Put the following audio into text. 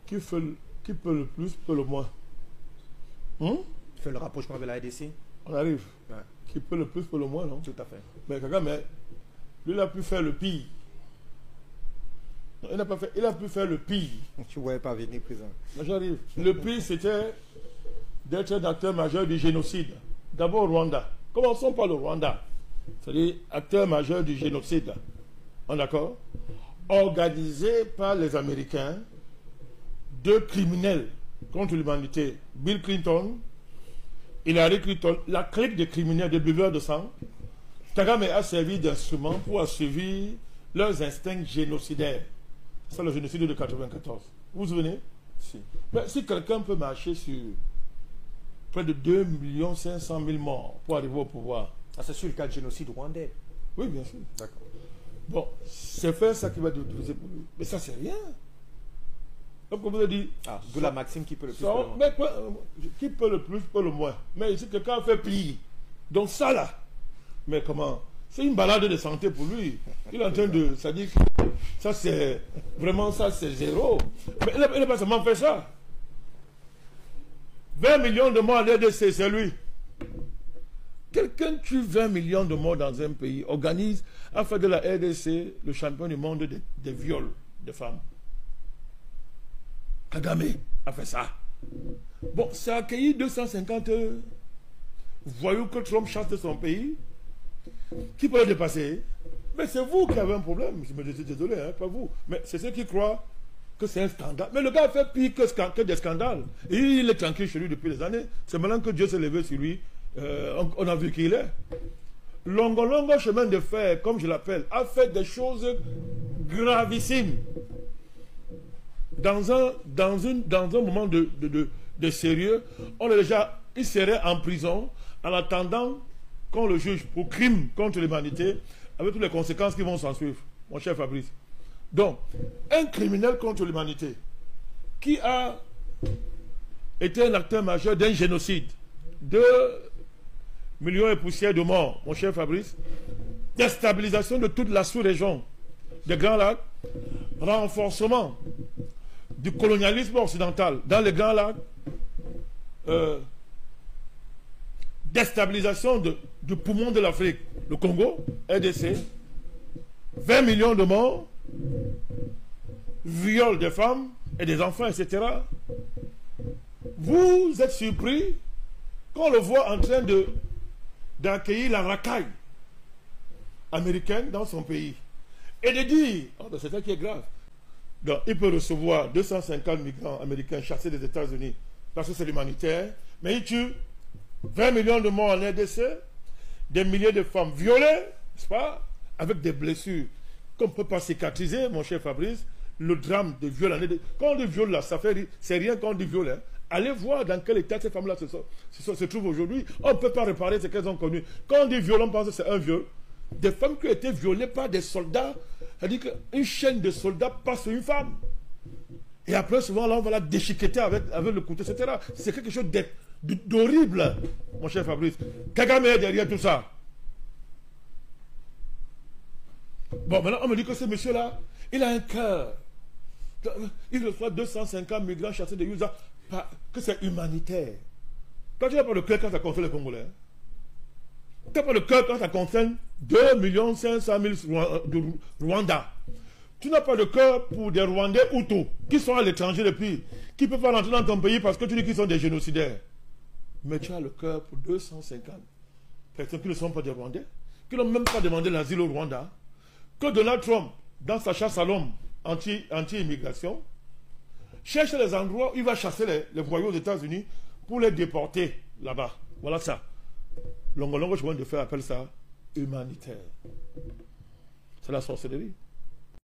qui peut le plus, peut le moins. Fait le rapprochement avec la RDC. On arrive. Ouais. Qui peut le plus, peut le moins, non? Tout à fait. Mais Kagame, lui, il a pu faire le pire. Non, il a pu faire le pire. Tu ne voyais pas venir, président. J'arrive. Le pire, c'était d'être un acteur majeur du génocide. D'abord au Rwanda. Commençons par le Rwanda. C'est-à-dire acteur majeur du génocide. On est d'accord? Organisé par les Américains, deux criminels contre l'humanité. Bill Clinton, Hillary Clinton, la clique des criminels, des buveurs de sang. Kagame a servi d'instrument pour assouvir leurs instincts génocidaires. C'est le génocide de 1994. Vous vous souvenez? Si. Mais si quelqu'un peut marcher sur près de 2 500 000 morts pour arriver au pouvoir. Ah, c'est sur le cas du génocide rwandais. Oui, bien sûr. D'accord. Bon, c'est faire ça qui va être utilisé pour lui. Mais ça, c'est rien. Donc, comme vous avez dit. Ah, d'où la maxime qui peut le plus. Ça, mais quoi, qui peut le plus, peut le moins. Mais ici, quelqu'un fait pire. Donc, ça là. Mais comment? C'est une balade de santé pour lui. Il est en train de. Ça dit que ça, c'est. Vraiment, ça, c'est zéro. Mais il n'a pas seulement fait ça. 20 millions de morts à l'RDC, c'est lui. Quelqu'un tue 20 millions de morts dans un pays, organise, a fait de la RDC le champion du monde des viols de femmes. Kagame a fait ça. Bon, ça a accueilli 250 voyous que Trump chasse de son pays. Qui peut le dépasser? Mais c'est vous qui avez un problème. Je me dis désolé, hein, pas vous. Mais c'est ceux qui croient que c'est un scandale. Mais le gars a fait pire que des scandales. Et il est tranquille chez lui depuis des années. C'est maintenant que Dieu s'est levé sur lui. On a vu qui il est. Longo chemin de fer, comme je l'appelle, a fait des choses gravissimes. Dans un moment de sérieux, il serait en prison en attendant qu'on le juge pour crime contre l'humanité, avec toutes les conséquences qui vont s'en suivre, mon cher Fabrice. Donc, un criminel contre l'humanité qui a été un acteur majeur d'un génocide, 2 millions et poussières de morts, mon cher Fabrice, déstabilisation de toute la sous-région des Grands Lacs, renforcement du colonialisme occidental dans les Grands Lacs, déstabilisation du poumon de l'Afrique, le Congo, RDC, 20 millions de morts, viol des femmes et des enfants, etc. Vous êtes surpris qu'on le voit en train d'accueillir la racaille américaine dans son pays et de dire, oh, c'est ça qui est grave. Donc, il peut recevoir 250 migrants américains chassés des États-Unis parce que c'est l'humanitaire, mais il tue 20 millions de morts en RDC, des milliers de femmes violées, n'est-ce pas, avec des blessures qu'on ne peut pas cicatriser, mon cher Fabrice. Le drame de viol. Quand on dit viol là, c'est rien quand on dit viol. Hein. Allez voir dans quel état ces femmes-là se trouvent aujourd'hui. On ne peut pas réparer ce qu'elles ont connu. Quand on dit viol, on pense que c'est un viol. Des femmes qui ont été violées par des soldats, c'est-à-dire qu'une chaîne de soldats passe sur une femme. Et après, souvent, là, on va la déchiqueter avec le couteau, etc. C'est quelque chose d'horrible, mon cher Fabrice. Kagame est derrière tout ça. Bon, maintenant, on me dit que ce monsieur-là, il a un cœur. Il reçoit 250 migrants chassés de Yuza, que c'est humanitaire. Quand tu n'as pas de cœur quand ça concerne les Congolais, tu n'as pas de cœur quand ça concerne 2 500 000 de Rwanda. Tu n'as pas de cœur pour des Rwandais Hutus qui sont à l'étranger depuis, qui ne peuvent pas rentrer dans ton pays parce que tu dis qu'ils sont des génocidaires. Mais tu as le cœur pour 250 personnes qui ne sont pas des Rwandais, qui n'ont même pas demandé l'asile au Rwanda, que Donald Trump, dans sa chasse à l'homme anti-immigration, cherche les endroits où il va chasser les voyous aux États-Unis pour les déporter là-bas. Voilà ça. Longo chemin de fer appelle ça humanitaire. C'est la sorcellerie.